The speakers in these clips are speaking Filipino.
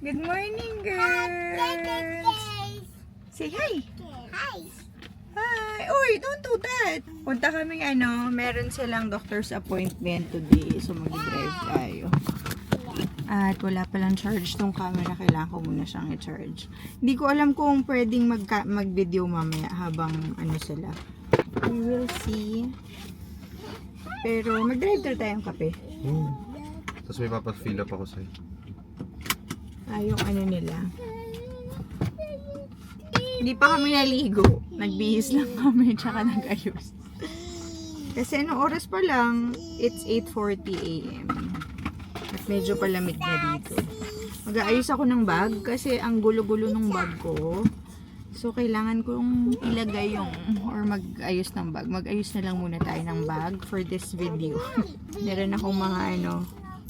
Good morning, girls. Say hi. Hi. Hi. Uy, don't do that. Punta kaming meron silang doctor's appointment today. So, mag-drive tayo. At wala palang charge tong camera. Kailangan ko muna siyang i-charge. Hindi ko alam kung pwedeng mag-video mamaya habang sila. We will see. Pero mag-drive tayong kape. Tapos may papafill up ako sa'yo. Yung nila. Hindi pa kami naligo. Nagbihis lang kami, tsaka nag-ayos. Kasi oras pa lang, it's 8:40 AM. At medyo palamig na dito. Mag-aayos ako ng bag kasi ang gulo-gulo ng bag ko. So, kailangan kong ilagay or mag-ayos ng bag. Mag-ayos na lang muna tayo ng bag for this video. Meron akong mga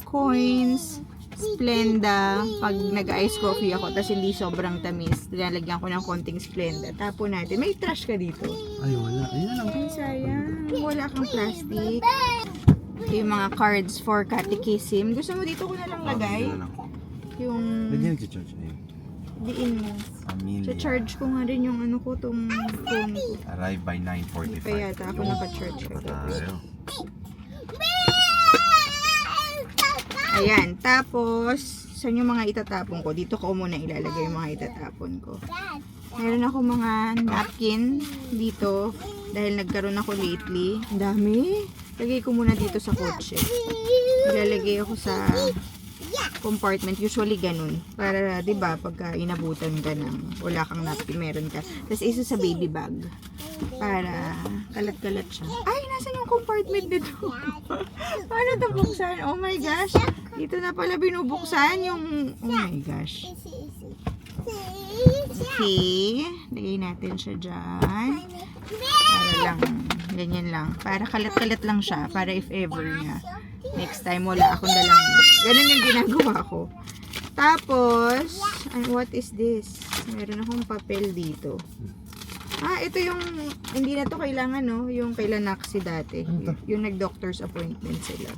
coins, Splenda. Pag nag-ice coffee ako, tapos hindi sobrang tamis, lalagyan ko ng konting Splenda. Tapon natin. May trash ka dito. Ay, wala. Ayun lang. Ay, sayang. Wala kang plastic. Yung mga cards for catechism. Gusto mo dito ko na lang lagay? Yung... Lagyan nag-charge na yun. Diin mo. Amelia. Charge ko nga rin yung tong phone ko. Arrive by Hindi 9:45. pa yata ako naka-charge ka. Tayo. Ayan. Tapos, saan yung mga itatapon ko? Dito ko muna ilalagay yung mga itatapon ko. Meron ako mga napkin dito. Dahil nagkaroon ako lately. Ang dami. Lagay ko muna dito sa kotse. Ilalagay ako sa compartment. Usually ganun. Para, diba, pagka inabutan ka ng wala kang napkin, meron ka. Tapos isa sa baby bag. Para kalat-kalat siya. Ay, nasan yung compartment dito? Paano ito buksan? Oh my gosh. Dito na pala binubuksan yung... Oh my gosh. Okay. Lagay natin siya dyan. Para lang. Ganyan lang. Para kalat-kalat lang siya. Para if ever nga. Next time wala akong dalang. Ganun yung ginagawa ko. Tapos, what is this? Meron akong papel dito. Ito yung, hindi na to kailangan, no? Yung kailan Naxi dati. Yung nag-doctor's appointment sila.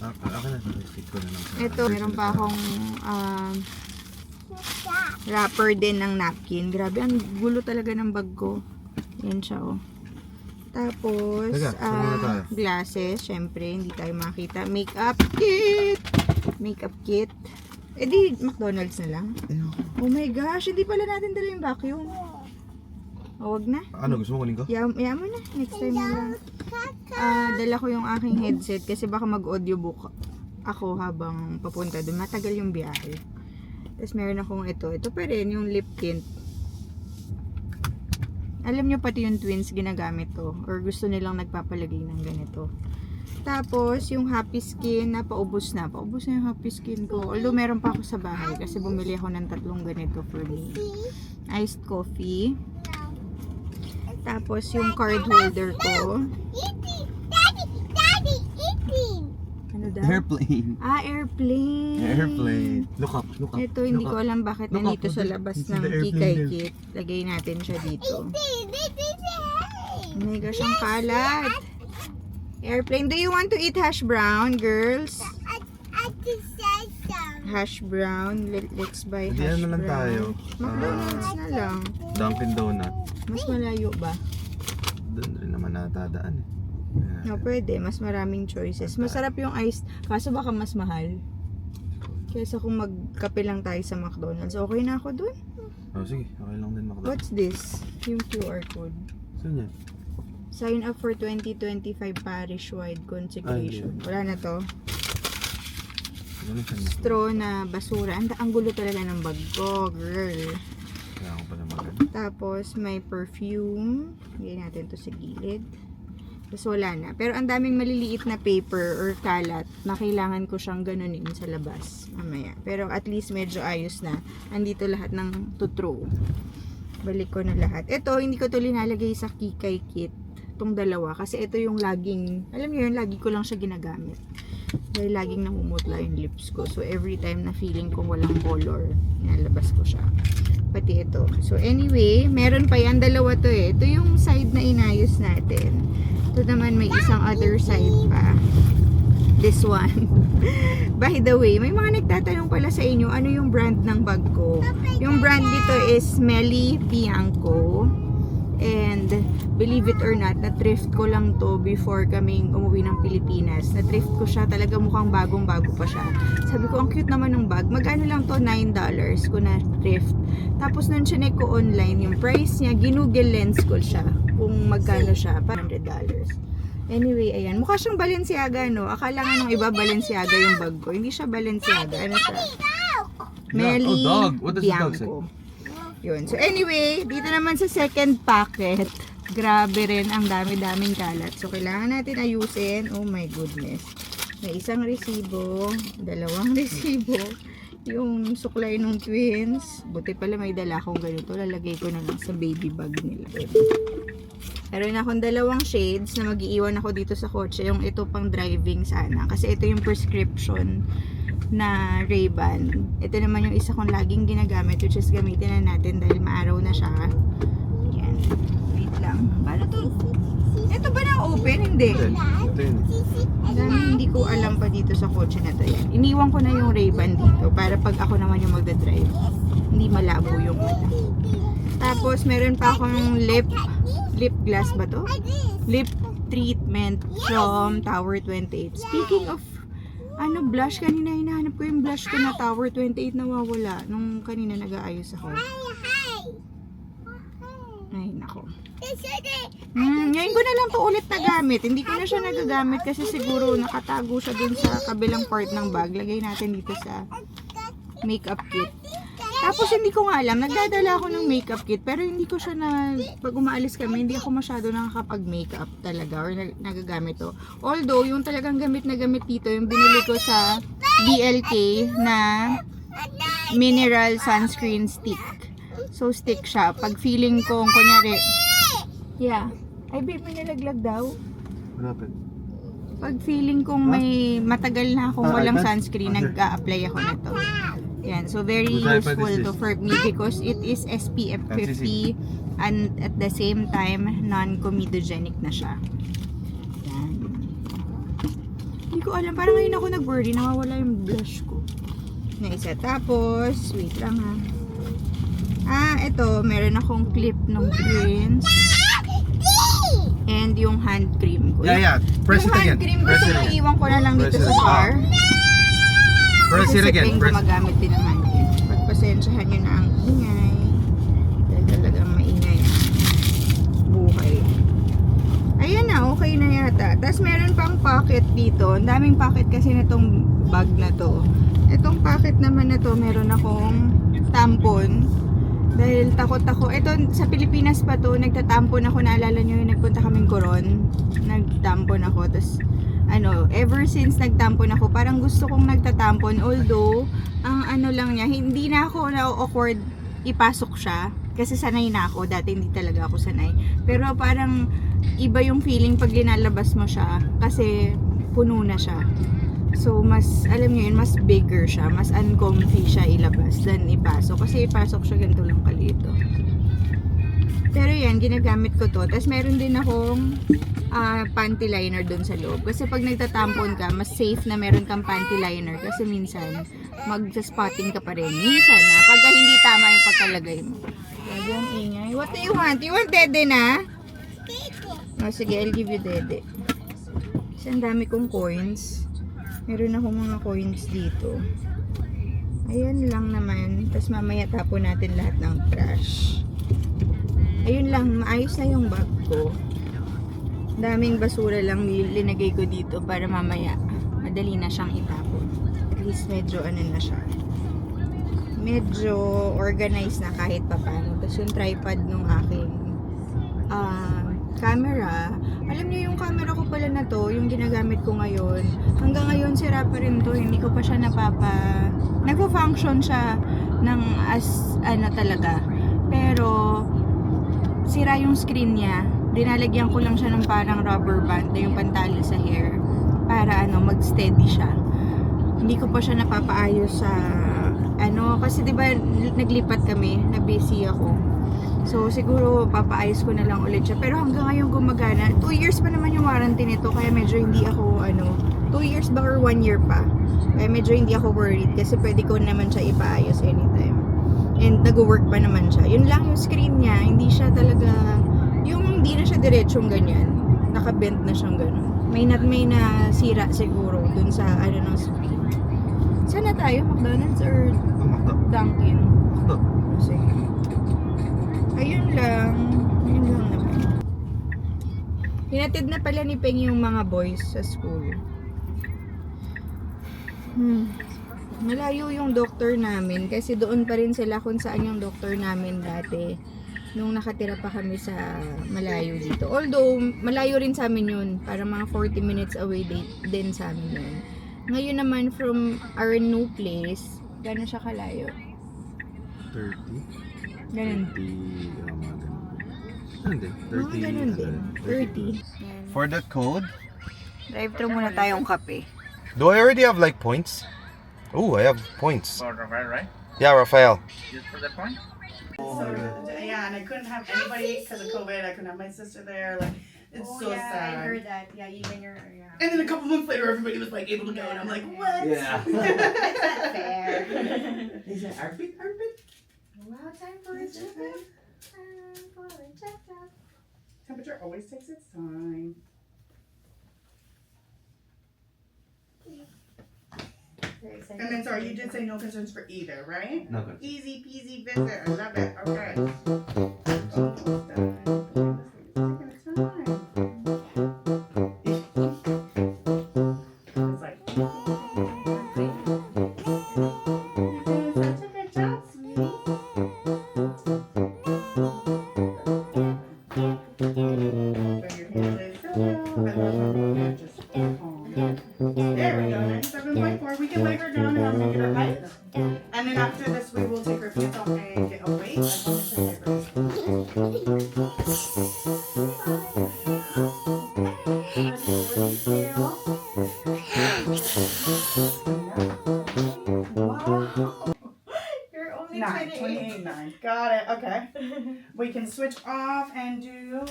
Ako na. Fit ko na lang. Ito, meron pa akong wrapper din ng napkin. Grabe, ang gulo talaga ng bag ko. Yan siya, oh. Tapos, Teka, saan muna tayo? glasses, syempre, hindi tayo makita. Makeup kit! Makeup kit. Di, McDonald's na lang. Oh my gosh, hindi pala natin dala yung vacuum. Wag na. Ano, gusto mo kunin ko? Yaya mo na. Next time na lang. Dala ko yung aking headset kasi baka mag-audiobook ako habang papunta doon. Matagal yung biyahe. Tapos meron akong ito. Ito pa rin, yung lip tint. Alam nyo pati yung twins ginagamit to. Or gusto nilang nagpapalagay ng ganito. Tapos, yung Happy Skin na paubos na. Paubos na yung Happy Skin ko. Although meron pa ako sa bahay kasi bumili ako ng 3 ganito for me. Iced coffee. Tapos, yung card holder ko. Daddy, eating. Ano daw? Airplane. Airplane. Airplane. Look up. Ito, hindi ko alam bakit Look nandito up. sa labas See ng the airplane Kikay there. Kit. Lagay natin siya dito. Oh my gosh, ang kalat. Airplane. Do you want to eat hash brown, girls? I just said so. Hash brown. Let's buy Hindi hash na lang brown. tayo. McDonald's na lang. Dunkin' Donut. Mas malayo ba? Doon rin naman natadaan eh. No, pwede. Mas maraming choices. Masarap yung iced. Kaso baka mas mahal. Kesa kung magkape lang tayo sa McDonald's. Okay na ako dun. Oh, sige. Okay lang din makadaan. What's this? Yung QR code. Saan yan? Sign up for 2025 parish-wide consecration. Wala na to. Ganun saan? Straw na basura. Ang gulo talaga ng bag ko, girl. Kaya ako pala maganda. Tapos, may perfume. Lagyan natin to sa gilid. Tapos, wala na. Pero, ang daming maliliit na paper or kalat na kailangan ko siyang ganunin sa labas. Mamaya. Pero, at least, medyo ayos na. Andito lahat ng to throw. Balik ko na lahat. Ito, hindi ko to linalagay sa Kikay Kit. Itong dalawa. Kasi ito yung laging, alam niyo yun, lagi ko lang siya ginagamit. Dahil laging namumutla yung lips ko. So, every time na feeling kong walang color, nilalabas ko siya. Pati ito. So, anyway, meron pa yan. Dalawa to eh. Ito yung side na inayos natin. Ito naman may isang other side pa. this one. By the way, may mga nagtatanong pala sa inyo, ano yung brand ng bag ko? Yung brand dito is Melly Bianco. And believe it or not, na-thrift ko lang to before kaming umuwi ng Pilipinas. Na-thrift ko siya, talaga mukhang bagong-bago pa siya. Sabi ko, ang cute naman ng bag. Magkano lang to? $9 ko na-thrift. Tapos nung chinek ko online, yung price niya, ginugel lens ko siya. Kung magkano siya, $100. Anyway, ayan. Mukha siyang Balenciaga, no? Akala nga nung iba Balenciaga yung bag ko. Hindi siya Balenciaga. Ano siya? Melly dog. What does the dog say? Bianco. Yun. So anyway, dito naman sa second packet, grabe rin, ang dami-daming kalat. So kailangan natin ayusin. Oh my goodness. May isang resibo, dalawang resibo, yung suklay ng twins. Buti pala may dala akong ganito. Lalagay ko na lang sa baby bag nila. Meron akong dalawang shades na mag-iiwan ako dito sa kotse. Yung ito pang driving sana. Kasi ito yung prescription na Ray-Ban. Ito naman yung isa kong laging ginagamit, which is gamitin na natin dahil maaraw na siya. Yan. Wait lang. Paano to? Ito ba na open? Hindi. Ito yun. Ang dami, hindi ko alam pa dito sa kotse na to. Yan. Iniwan ko na yung Ray-Ban dito para pag ako naman yung magdadrive, hindi malabo yung mata. Tapos, meron pa akong lip gloss ba to? Lip treatment from Tower 28. Speaking of blush, kanina hinahanap ko yung blush ko na Tower 28 nawawala nung kanina nag-aayos ako. Ay, nako. Ngayon ko na lang to ulit nagamit. Hindi ko na siya nagagamit kasi siguro nakatago siya dun sa kabilang part ng bag. Lagay natin dito sa makeup kit. Tapos hindi ko nga alam, nagdadala ako ng makeup kit pero hindi ko siya pag umaalis kami, hindi ako masyado nakakapag-makeup talaga or nagagamit to. Although, yung talagang gamit na gamit dito, yung binili ko sa BLK na mineral sunscreen stick. So, stick siya. Pag feeling ko, kunyari, yeah. Ay, babe, may nalaglag daw. Malapit. Pag feeling kong may matagal na akong walang sunscreen, nag-a-apply ako nito. Yan, so very useful to for me because it is SPF 50 and at the same time non-comedogenic na siya. Yan. Hindi ko alam, parang ngayon ako nag-worry, nawawala yung blush ko. Na isa. Tapos, wait lang ha. Ito, meron akong clip ng twins. And yung hand cream ko. Yeah. Press it yung again. hand cream Press gusto it ko again. iwan ko na lang dito Press sa it. car. Press it again. Kasi gumagamit din ng hand cream. Pagpasensyahan nyo na ang ingay. Dahil talagang maingay ang buhay. Ayan na, okay na yata. Tapos meron pang pocket dito. Ang daming pocket kasi na tong bag na to. Itong pocket naman na to, meron akong tampon. Dahil takot ako. Ito, sa Pilipinas pa to, nagtatampon ako. Naalala nyo yung nagpunta kaming Coron. Nagtampon ako. Tapos, ever since nagtampon ako, parang gusto kong nagtatampon. Although, ang lang niya, hindi na ako na-awkward ipasok siya. Kasi sanay na ako. Dati hindi talaga ako sanay. Pero parang iba yung feeling pag linalabas mo siya. Kasi puno na siya. So, mas, alam nyo yun, mas bigger siya. Mas uncomfy siya ilabas than ipasok. Kasi ipasok siya ganito lang kalito. Pero yan, ginagamit ko to. Tapos meron din akong panty liner dun sa loob. Kasi pag nagtatampon ka, mas safe na meron kang panty liner. Kasi minsan, mag-spotting ka pa rin. Minsan na, pagka hindi tama yung pagkalagay mo. Lagi ang ingay. What do you want? You want dede na? Oh, sige, I'll give you dede. Kasi ang dami kong coins. Meron akong mga coins dito. Ayan lang naman. Tapos mamaya tapon natin lahat ng trash. Ayun lang, maayos na yung bag ko. Daming basura lang linagay ko dito para mamaya madali na siyang itapon. At least medyo na siya. Medyo organized na kahit papano. Tapos yung tripod nung aking camera. Alam niyo yung camera ko pala na to, yung ginagamit ko ngayon. Hanggang ngayon sira pa rin to. Hindi ko pa siya nagpo-function siya ng talaga. Pero sira yung screen niya. Dinalagyan ko lang siya ng parang rubber band na yung pantali sa hair para mag-steady siya. Hindi ko pa siya napapaayos sa kasi diba naglipat kami, na busy ako. So siguro papaayos ko na lang ulit siya. Pero hanggang ngayon gumagana. 2 years pa naman yung warranty nito kaya medyo hindi ako 2 years ba or 1 year pa. Kaya medyo hindi ako worried kasi pwede ko naman siya ipaayos anytime. And nag-work pa naman siya. Yun lang yung screen niya, hindi siya talaga, yung hindi na siya diretsong ganyan. Nakabend na siyang ganun. May nasira siguro dun sa ng screen. Saan na tayo? McDonald's or Dunkin'? Sige. Ayun lang naman. Hinatid na pala ni Peng yung mga boys sa school. Malayo yung doktor namin kasi doon pa rin sila kung saan yung doktor namin dati nung nakatira pa kami sa malayo dito. Although, malayo rin sa amin yun. Para mga 40 minutes away din sa amin yun. Ngayon naman from our new place, gano'n siya kalayo? 30? Ganun. 30, Ganun din. 30. For the code, Drive-thru muna tayong kape. do I already have like points? Oh, I have points. For Rafael, right? Yeah, Rafael. Just for that point? So, yeah, and I couldn't have anybody because of COVID. I couldn't have my sister there. Like, it's so sad. that. Yeah, even your... Yeah. And then a couple months later, everybody was like able to go, and I'm like, what? Yeah. That's not fair. Is it armpit? Wow, time for a checkup. Temperature always takes its time. And then, sorry, you did say no concerns for either, right? No good. Easy peasy visit. I love it. Okay. It's like, you did such a good job, sweetie. Bring your hand lay still. I love how you just calm. There we go. 97.4. We can lay her down and I'll make her height. And then after this, we will take her feet off and get a weight. As long as her diapers. You're only 28.9. Got it. Okay. We can switch off and do.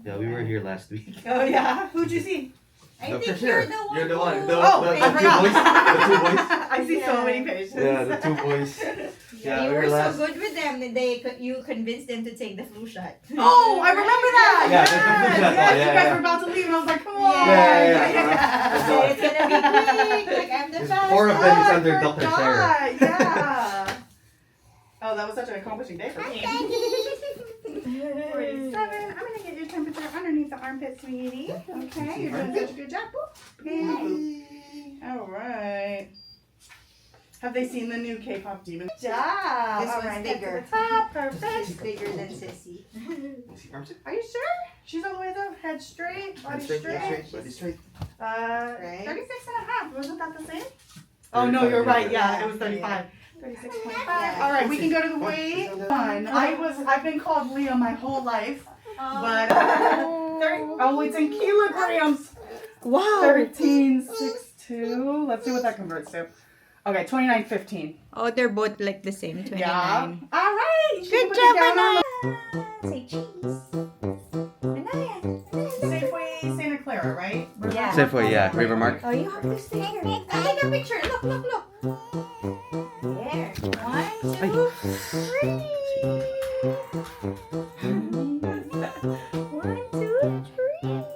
Yeah, we were here last week. Oh yeah. Who'd you see? I think you're the one. You're the one. Oh, I forgot. The two boys. I see so many patients. Yeah, the two boys. Yeah, you we were were last. so good with them that you convinced them to take the flu shot. Oh, I remember that. Yeah, Yes, the flu shot. yes, Yeah, you guys yeah. were about to leave, and I was like, come on. Yeah. So it's gonna be quick. Like I'm the There's fast. 4 of them is Oh, under I Dr. Sarah. forgot. Yeah. Oh, that was such an accomplishing day for me. 47. I'm gonna get your temperature underneath the armpit, sweetie. Okay, you're doing such a good job. Boop. All right. Have they seen the new K-pop Demon? Good job. This All one's right, head to bigger. the top. Perfect. She's bigger than Sissy. Are you sure? She's all the way up. Head straight. Body straight. Body straight. 36 and a half. Wasn't that the same? Oh, no, you're right. Yeah, it was 35. 36.5. All right, we can go to the weight. I've been called Leah my whole life. But, it's in kilograms. Wow. 13.62. Let's see what that converts to. Okay, 29.15. Oh, they're both like the same. 29. Yeah. All right. You should Good put job, it down on Anaya. Say cheese. Anaya. Safeway Santa Clara, right? Yeah. Safeway, yeah. Rivermark. Oh, you have to stay here. Take a picture. Look, look, look. There. 1, 2, 3. 1, 2, 3.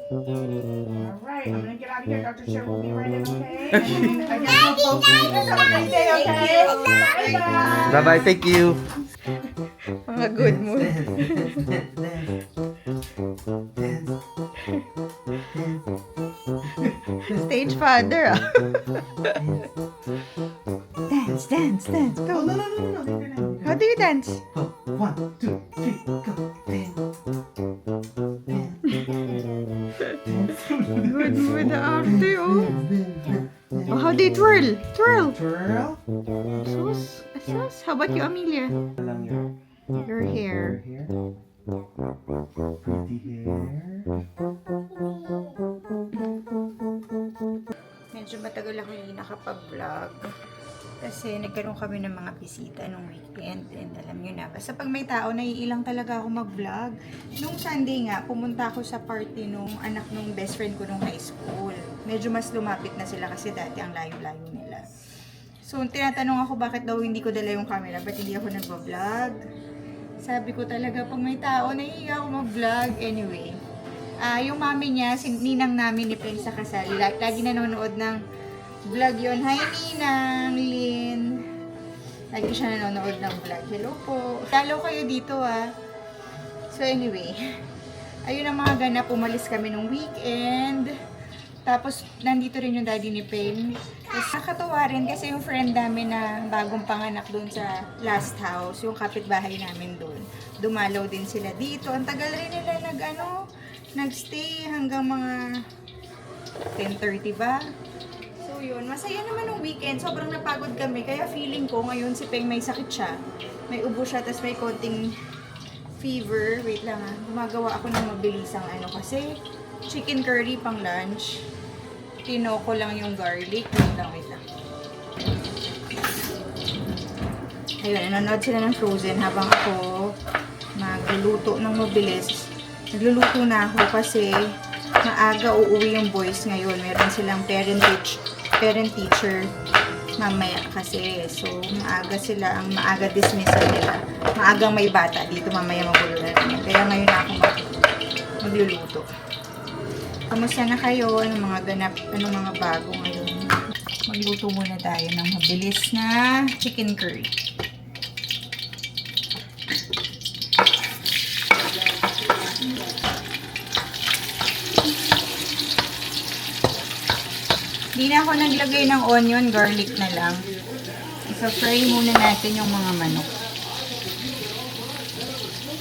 All right, I'm gonna get out of here. Dr. Cher will be right in, okay? And I guess we'll both have a great day, okay? Bye-bye. Bye-bye, thank you. Mga good mood. Stage father, ah. Dance, dance, dance. Oh, Go. no, no, no, no, no. How do you dance? 1, 2, 3, go. Good mood na arte, oh. Oh, how do you twirl? Twirl. Twirl. Sus. Sus. How about you, Amelia? Your hair. Here. Pretty hair. Medyo matagal ako hindi nakapag-vlog. Kasi nagkaroon kami ng mga bisita nung weekend. And alam nyo na, basta pag may tao, naiilang talaga ako mag-vlog. Nung Sunday nga, pumunta ako sa party nung anak nung best friend ko nung high school. Medyo mas lumapit na sila kasi dati ang layo-layo nila. So, tinatanong ako bakit daw hindi ko dala yung camera, ba't hindi ako nag-vlog? Sabi ko talaga, pag may tao, naiiyak ako mag-vlog. Anyway, yung mami niya, ninang namin ni Peng sa kasal, lagi nanonood ng vlog yun. Hi, Ninang Lynn. Lagi siya nanonood ng vlog. Hello po. Talo kayo dito So anyway, ayun ang mga ganap. Umalis kami nung weekend. Tapos nandito rin yung daddy ni Peng. Tapos nakatawa rin kasi yung friend namin na bagong panganak doon sa last house, yung kapitbahay namin doon. Dumalaw din sila dito. Ang tagal rin nila nagstay hanggang mga 10:30 ba? So yun, masaya naman yung weekend. Sobrang napagod kami. Kaya feeling ko ngayon si Peng may sakit siya. May ubo siya, tapos may konting fever. Wait lang gumagawa ako ng mabilisang kasi chicken curry pang lunch. Tinoko lang yung garlic. Wait lang. Ayun, nanonood sila ng Frozen habang ako magluluto ng mabilis. Nagluluto na ako kasi maaga uuwi yung boys ngayon. Meron silang parent-teacher mamaya kasi. So, maaga dismissal nila. Maagang may bata dito, mamaya magulo na naman. Kaya ngayon ako magluluto. Kamusta na kayo? Anong mga ganap? Anong mga bago ngayon? Magluto muna tayo ng mabilis na chicken curry. Hindi na ako naglagay ng onion, garlic na lang. So-fry muna natin yung mga manok.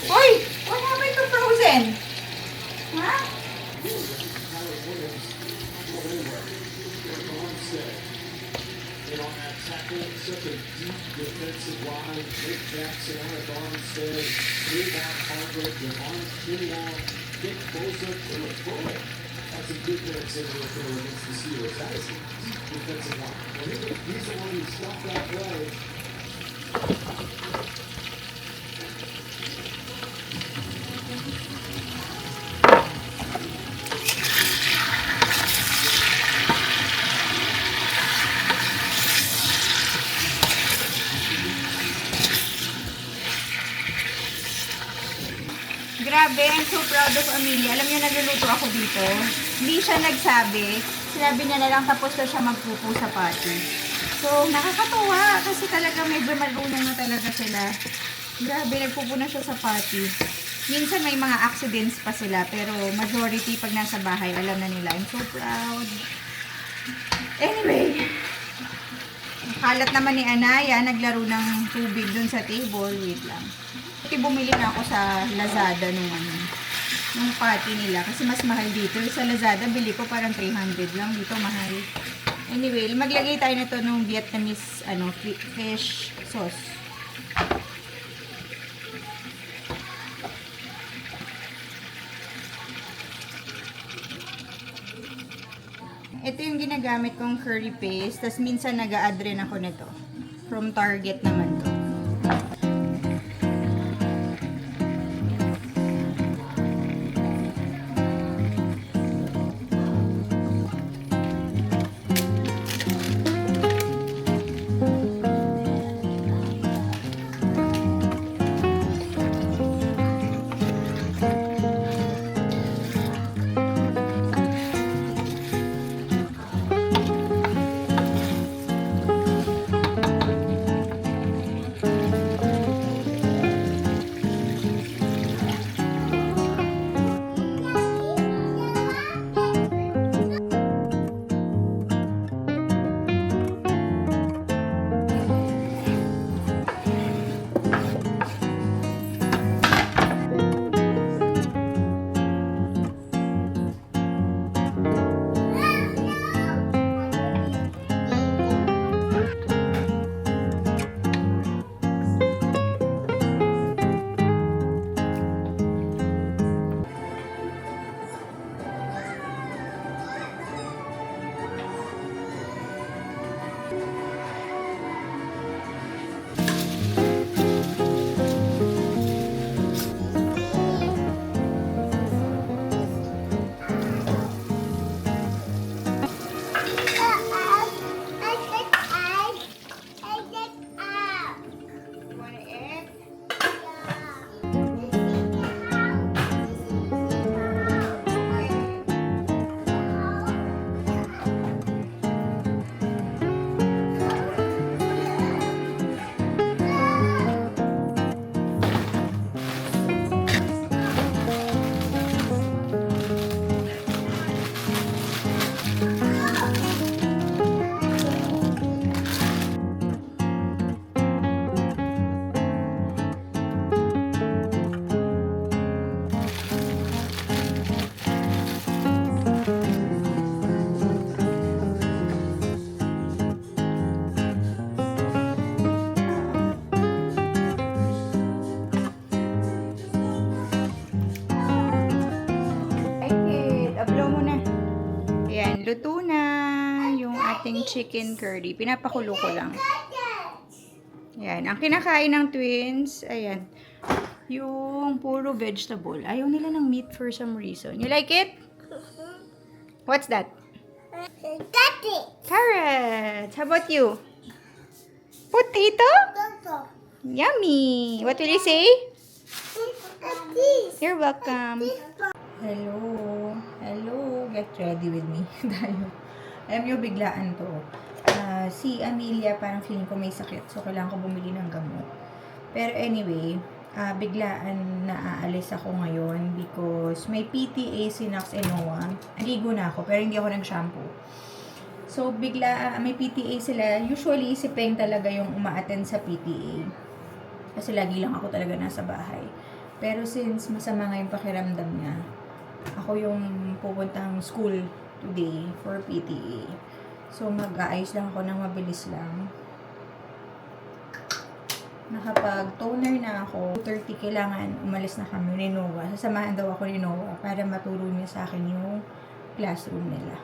Uy! What happened to Frozen? Ha? Such a deep defensive line. Nick Jackson on it, Armstead, Rebound Harvard, Devon Kinlaw, Nick Bosa to the throw. That's a good minutes in the throw against the Steelers. That is a deep defensive line. Well, he's the one who stopped that play. Grabe, I'm so proud of Amelia. Alam niyo, nagluluto ako dito. Hindi siya nagsabi. Sinabi niya na lang tapos na siya magpupo sa party. So, nakakatawa kasi talaga medyo marunong na talaga sila. Grabe, nagpupo na siya sa party. Minsan may mga accidents pa sila, pero majority pag nasa bahay, alam na nila. I'm so proud. Anyway, kalat naman ni Anaya, naglaro ng tubig dun sa table. Wait lang. Bumili na ako sa Lazada nung party nila kasi mas mahal dito. Sa Lazada, bili ko parang 300 lang. Dito mahal. Anyway, maglagay tayo na to ng Vietnamese fish sauce. Ito yung ginagamit kong curry paste. Tapos minsan nag-a-add rin ako nito. From Target naman to. na yung ating chicken curry. Pinapakulo ko lang. Ayan. Ang kinakain ng twins, ayan, yung puro vegetable. Ayaw nila ng meat for some reason. You like it? What's that? Daddy. Carrots. How about you? Potato? Toto. Yummy. What will you say? This. You're welcome. Hello. Hello. Get ready with me. Tayo. Alam nyo, biglaan to. Si Amelia, parang feeling ko may sakit. So, kailangan ko bumili ng gamot. Pero anyway, biglaan na aalis ako ngayon because may PTA si Nax and Noah. Aligo na ako, pero hindi ako nag-shampoo. So, may PTA sila. Usually, si Peng talaga yung uma-attend sa PTA. Kasi lagi lang ako talaga nasa bahay. Pero since masama nga yung pakiramdam niya, ako yung pupuntang school today for PTA. So, mag-aayos lang ako ng mabilis lang. Nakapag-toner na ako. 2:30 kailangan umalis na kami ni Noah. Sasamahan daw ako ni Noah para maturo niya sa akin yung classroom nila.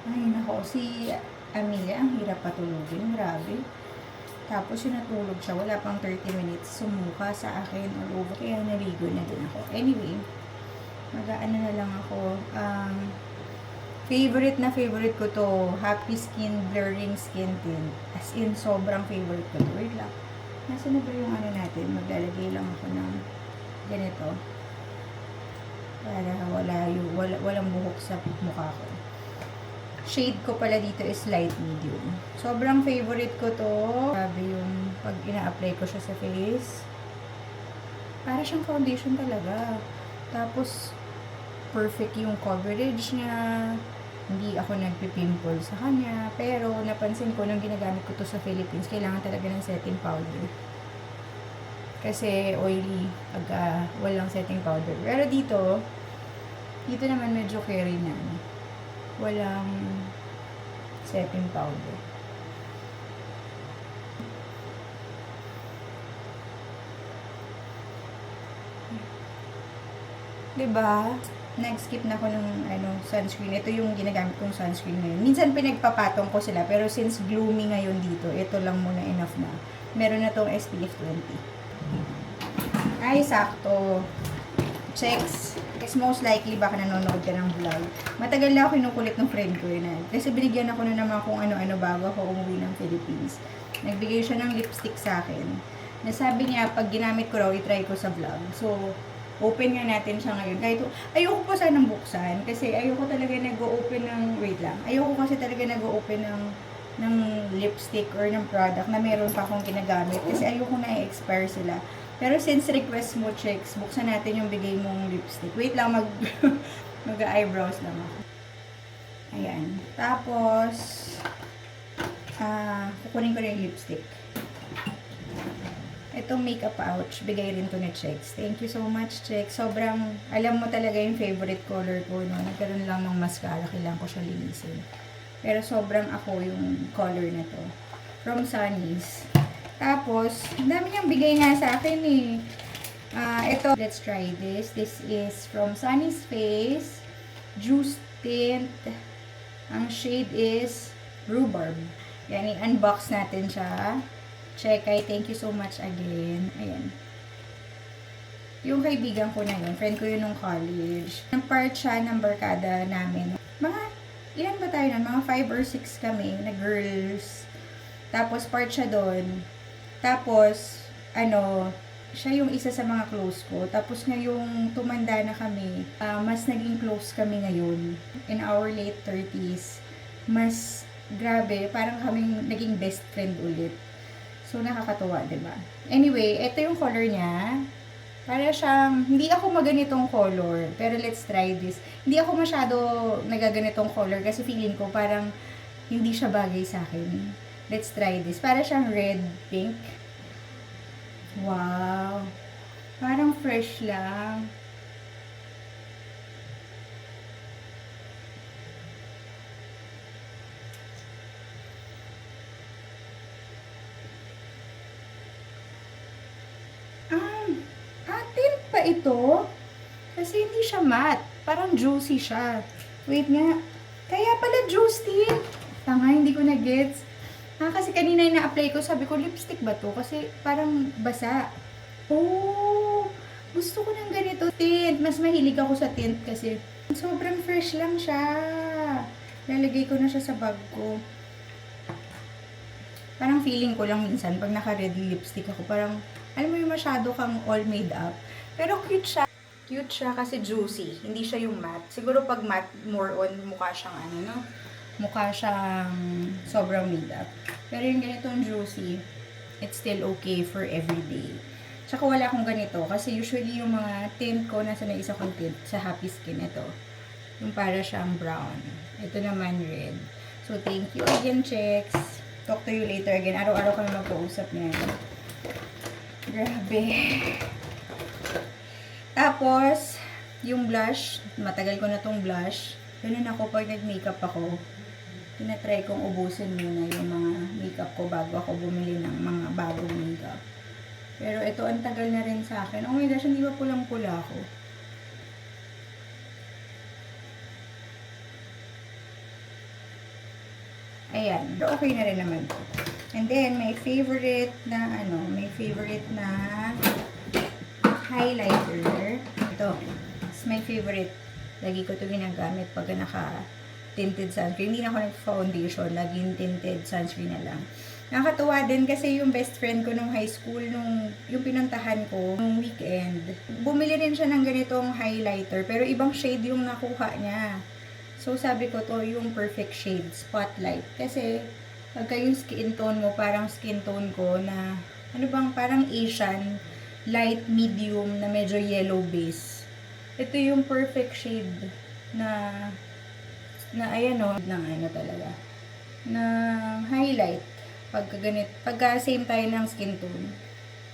Ay, nako. Si Amelia, ang hirap patulogin. Grabe. Tapos yung natulog siya, wala pang 30 minutes, sumuka sa akin all over. Kaya naligo na din ako. Anyway, mag-aano na lang ako. Favorite na favorite ko to. Happy Skin Blurring Skin Tint. As in, sobrang favorite ko to. Wait lang. Nasa na ba yung ano natin? Maglalagay lang ako ng ganito. Para walang buhok sa mukha ko. Shade ko pala dito is light medium. Sobrang favorite ko to. Sabi yung pag ina-apply ko siya sa face. Para siyang foundation talaga. Tapos, perfect yung coverage niya. Hindi ako nagpipimple sa kanya. Pero, napansin ko nung ginagamit ko to sa Philippines, kailangan talaga ng setting powder. Kasi oily pag walang setting powder. Pero dito naman medyo carry na. Walang setting powder. Diba? Nag-skip na ako ng sunscreen. Ito yung ginagamit kong sunscreen ngayon. Minsan pinagpapatong ko sila, pero since gloomy ngayon dito, ito lang muna enough na. Meron na tong SPF 20. Ay, sakto. Checks. Kasi most likely baka nanonood ka ng vlog. Matagal na ako kinukulit ng friend ko yun. Kasi binigyan ako na naman kung ano-ano bago ako umuwi ng Philippines. Nagbigay siya ng lipstick sa akin. Nasabi niya, pag ginamit ko raw, itry ko sa vlog. So, open nga natin siya ngayon. Kahit ayoko pa sanang buksan. Kasi ayoko talaga nag-o-open ng, wait lang. Ayoko kasi talaga nag-o-open ng lipstick or ng product na meron pa akong ginagamit. Kasi ayoko na i-expire sila. Pero since request mo, checks, buksan natin yung bigay mong lipstick. Wait lang, mag-eyebrows lang ako. Ayan. Tapos, kukunin ko na yung lipstick. Itong makeup pouch, bigay rin to ni Checks. Thank you so much, Checks. Sobrang, alam mo talaga yung favorite color ko, no? Nagkaroon lang ng mascara, kailangan ko siya linisin. Pero sobrang ako yung color na to. From Sunny's. Tapos, ang dami niyang bigay nga sa akin eh. Ito, let's try this. This is from Sunny's Face. Juice Tint. Ang shade is Rhubarb. Yan, i-unbox natin siya. Check, thank you so much again. Ayan. Yung kaibigan ko na yun, friend ko yun nung college. Ang part siya ng barkada namin. Ilan ba tayo nun? Mga 5 or 6 kami na girls. Tapos part siya doon. Tapos, siya yung isa sa mga close ko. Tapos ngayong tumanda na kami, mas naging close kami ngayon. In our late 30s. Mas, grabe, parang kaming naging best friend ulit. So, nakakatuwa, diba? Anyway, ito yung color niya. Para siyang, hindi ako maganitong color. Pero let's try this. Hindi ako masyado nagaganitong color kasi feeling ko parang hindi siya bagay sa akin. Let's try this. Para siyang red, pink. Wow. Parang fresh lang. Tint pa ito. Kasi hindi siya matte. Parang juicy siya. Wait nga. Kaya pala juicy. Tanga, hindi ko na-gets. Kasi kanina yung na-apply ko, sabi ko, lipstick ba to? Kasi parang basa. Oh, gusto ko ng ganito tint. Mas mahilig ako sa tint kasi sobrang fresh lang siya. Lalagay ko na siya sa bag ko. Parang feeling ko lang minsan, pag naka-red lipstick ako, parang, alam mo yung masyado kang all made up. Pero cute siya. Cute siya kasi juicy. Hindi siya yung matte. Siguro pag matte, more on, mukha siyang ano, no? Mukha siyang sobrang made up. Pero yung ganitong juicy, it's still okay for everyday. Tsaka wala akong ganito. Kasi usually yung mga tint ko, nasa na isa kong tint sa Happy Skin. Ito. Yung para siyang brown. Ito naman red. So, thank you again, Chicks. Talk to you later again. Araw-araw kami magkausap niya. Grabe. Tapos, yung blush, matagal ko na tong blush. Ganun ako pag nag-makeup ako. Tinatry kong ubusin muna yung mga makeup ko bago ako bumili ng mga bagong makeup. Pero ito, ang tagal na rin sa akin. Oh my gosh, hindi ba pulang-pula ako? Ayan. Pero okay na rin naman to. And then, my favorite na highlighter. Ito. It's my favorite. Lagi ko ito ginagamit pag naka-tinted sunscreen. Hindi na ako nag-foundation. Laging tinted sunscreen na lang. Nakakatuwa din kasi yung best friend ko nung high school, yung pinuntahan ko nung weekend, bumili rin siya ng ganitong highlighter. Pero ibang shade yung nakuha niya. So, sabi ko to yung perfect shade, Spotlight. Kasi, pagka yung skin tone mo, parang skin tone ko na, parang Asian, light, medium, na medyo yellow base. Ito yung perfect shade na ayan o, talaga, na highlight. Pagka same tayo ng skin tone,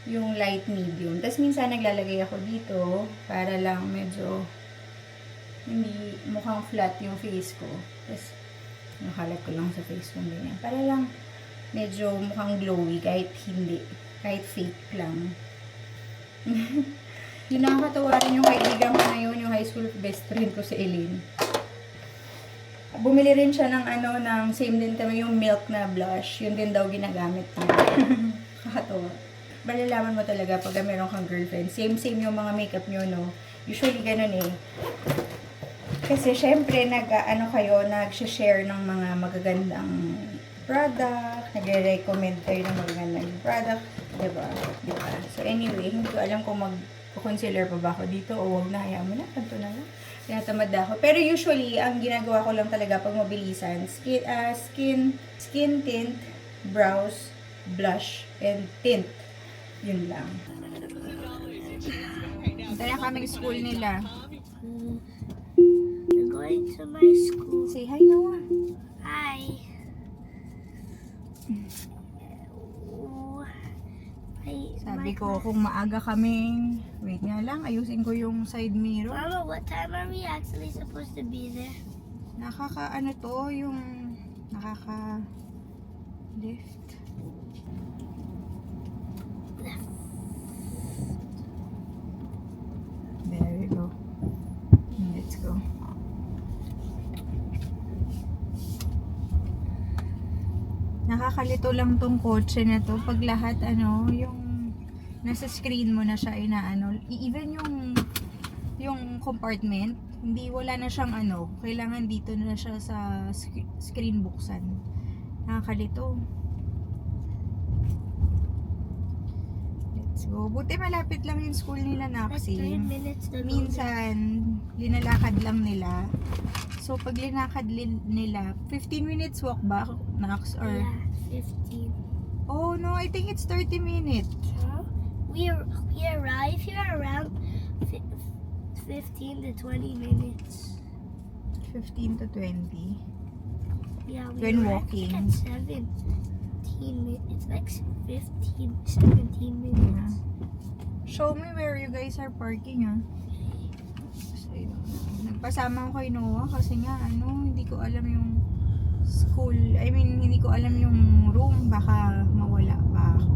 yung light, medium. Tapos, minsan naglalagay ako dito, para lang medyo, hindi mukhang flat yung face ko. Tapos, nakalat ko lang sa face ko ganyan. Para lang medyo mukhang glowy kahit hindi. Kahit fake lang. Yung nakakatawa rin yung kaibigan ko na yun, yung high school best friend ko si Eileen. Bumili rin siya ng ng same din kami yung milk na blush. Yun din daw ginagamit niya. Nakakatawa. Malalaman mo talaga pag meron kang girlfriend. Same yung mga makeup nyo, no? Usually ganun eh. Kasi syempre nag-share ng mga magagandang product, nagre-recommend kayo ng magagandang product, diba? So anyway, hindi ko alam kung mag-concealer pa ba ako dito o wag na, hayaan mo na, kanto na lang. Tinatamad ako. Pero usually, ang ginagawa ko lang talaga pag mabilisan, skin tint, brows, blush, and tint. Yun lang. Tara kami school nila. Going to my school. Say hi, Noah. Hi. Sabi ko, kung maaga kaming, wait nga lang, ayusin ko yung side mirror. Mama, what time are we actually supposed to be there? Lift. There you go. Let's go. Nakakalito lang tong kotse na to. Pag lahat, yung nasa screen mo na siya, even yung compartment, wala na siyang kailangan dito na siya sa screen buksan. Nakakalito. Let's go. Buti malapit lang yung school nila, Naxi. 3 minutes to go. Minsan, linalakad lang nila. So, pag linakad nila, 15 minutes walk ba, Nax? Or, Yeah, 15. oh no, I think it's 30 minutes. Huh? We arrive here around 15 to 20 minutes. 15 to 20. Yeah, we When arrived walking. at 17 minutes. It's like 15, 17 minutes. Show me where you guys are parking, ah. Nagpasama ko kay Noah kasi nga, hindi ko alam yung school. I mean, hindi ko alam yung room. Baka mawala pa ako.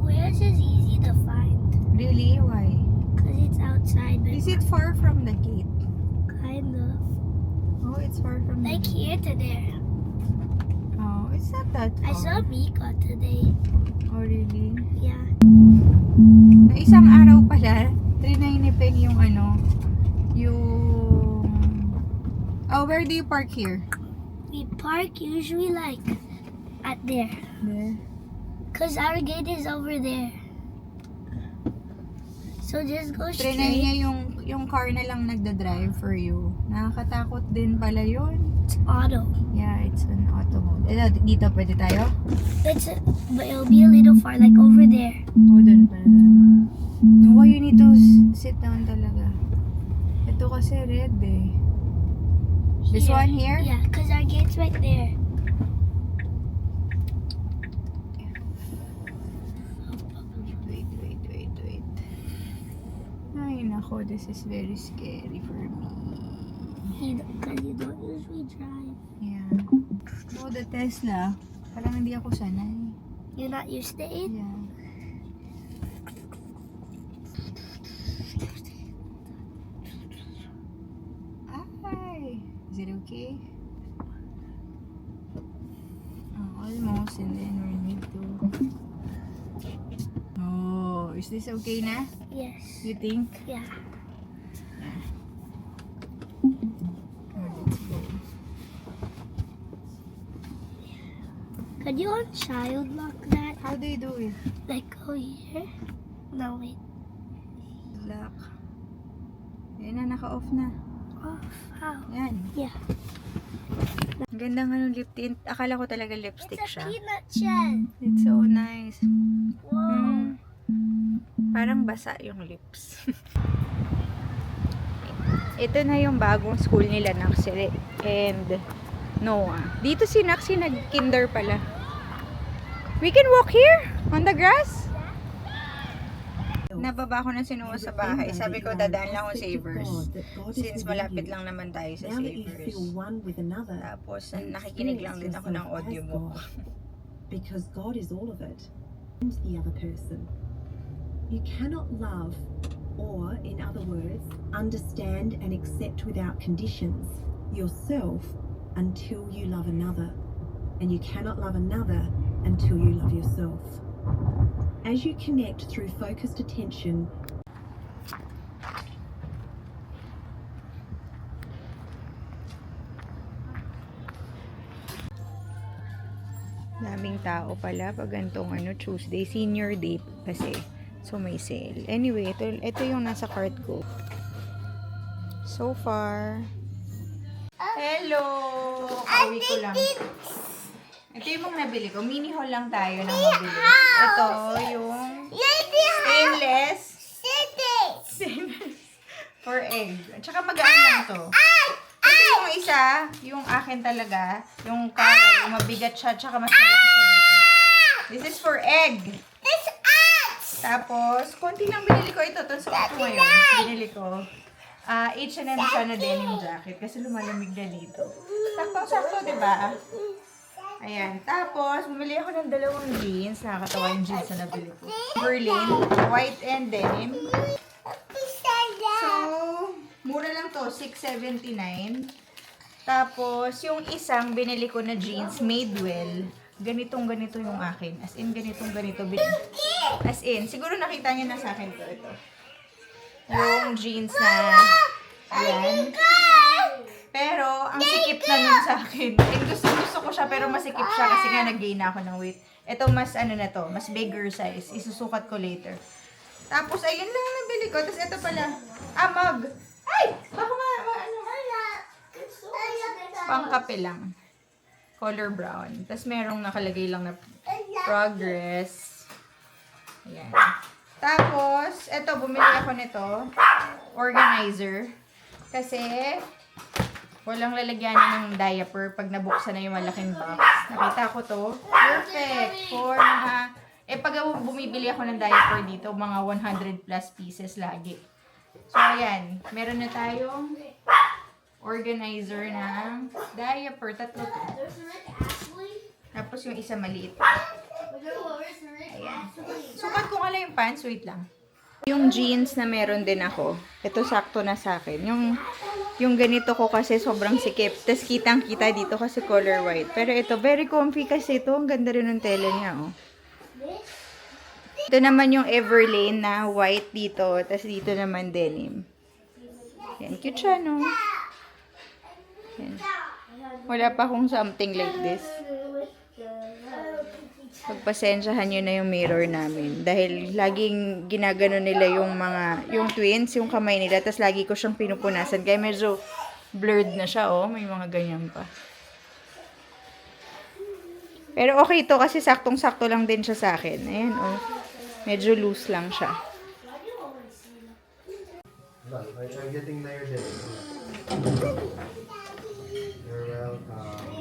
Where's is easy to find? Really? Why? Because it's outside. But Is it far from the gate? kind of. Oh, it's far from the Like gate. here to there. Oh, it's not that far. I saw Mika today. Oh, really? Yeah. Na isang araw pala, trinay ni Peng yung Oh, where do you park here? We park usually like at there. There. Because our gate is over there. So just go Trinay straight. niya yung car na lang nagda-drive for you. Nakakatakot din pala yun. It's auto. Yeah, it's an auto mode. Dito pwede tayo? But it'll be a little far, like over there. Oh, dun pala. No, you need to sit down talaga. Ito kasi red eh. This Here. one here? Yeah, because our gate's right there. Wait. Ay, nako, this is very scary for me. Because you don't usually drive. Yeah. Oh, the Tesla. Parang hindi ako sanay. You're not used to it? Yeah. Ay! Is it okay? Oh, almost, and then we need to... Oh, is this okay na? Yes. You think? Yeah. Oh, let's go. Could you on child lock that? How do you do it? Like go here? No, wait. Lock. Yan na, naka-off na. Off. How? Yan. Yeah. Ang gandang lip tint. Akala ko talaga lipstick It's a siya. peanut shell. It's so nice. Whoa. Parang basa yung lips. Ito na yung bagong school nila, Naxi and Noah. Dito si Naxi nag-kinder pala. We can walk here on the grass. Nababa ko na si Noah sa bahay. Sabi ko, dadaan lang ako sa Savers. Since malapit lang naman tayo sa Now that you Savers. feel one with another, Tapos, you nakikinig lang din experience ako ng yourself as audiobook. God, because God is all of it, and the other person. You cannot love, or in other words, understand and accept without conditions yourself until you love another, and you cannot love another until you love yourself. As you connect through focused attention, Daming tao pala pag gantong Tuesday, senior day kasi. So may sale. Anyway, ito yung nasa cart ko. So far. Hello! Kauwi ko lang. Ito yung mga nabili ko. Mini haul lang tayo ng mabili. Ito yung stainless. For egg. At saka magaan lang to. Ito yung isa, yung akin talaga. Yung mabigat siya, tsaka mas malaki siya dito. This is for egg. Tapos, konti lang binili ko ito. Ito suot ko ngayon. Binili ko. H&M siya na denim jacket kasi lumalamig na dito. Saktong-sakto, diba? Ayan. Tapos, bumili ako ng dalawang jeans. Nakakatawa yung jeans na nabili ko. Berlin, white and denim. So, mura lang to, $6.79. Tapos, yung isang binili ko na jeans, Madewell. Ganito yung akin. As in, ganito. As in, siguro nakita niyo na sa akin to. Ito. Yung jeans na, ayan. Pero, ang sikip na nun sa akin. And gusto ko siya, pero masikip siya kasi nga nag-gain ako ng weight. Ito, mas na to, mas bigger size. Isusukat ko later. Tapos, ayun lang ang nabili ko. Tapos, ito pala. Mug. Ay! Baka pangkape lang. Color brown. Tapos, merong nakalagay lang na progress. Ayan. Tapos, ito, bumili ako nito. Organizer. Kasi, walang lalagyanan ng diaper pag nabuksan na yung malaking box. Nakita ko to. Perfect. For mga, pag bumibili ako ng diaper dito, mga 100 plus pieces lagi. So, ayan. Meron na tayong organizer ng diaper. Tatlo to. Tapos yung isa maliit. Ayan. Sukat ko nga lang yung pants. Wait lang. Yung jeans na meron din ako, ito sakto na sa akin. Yung ganito ko kasi sobrang sikip. Tapos kitang-kita dito kasi color white. Pero ito, very comfy kasi ito. Ang ganda rin ng tela niya, oh. Ito naman yung Everlane na white dito. Tapos dito naman denim. Yan, cute siya, no? Yan. Wala pa akong something like this. Pagpasensyahan nyo na yung mirror namin. Dahil laging ginagano nila yung twins, yung kamay nila. Tapos lagi ko siyang pinupunasan. Kaya medyo blurred na siya, oh. May mga ganyan pa. Pero okay to kasi saktong-sakto lang din siya sa akin. Ayan, oh. Medyo loose lang siya. I'm getting there. You're welcome.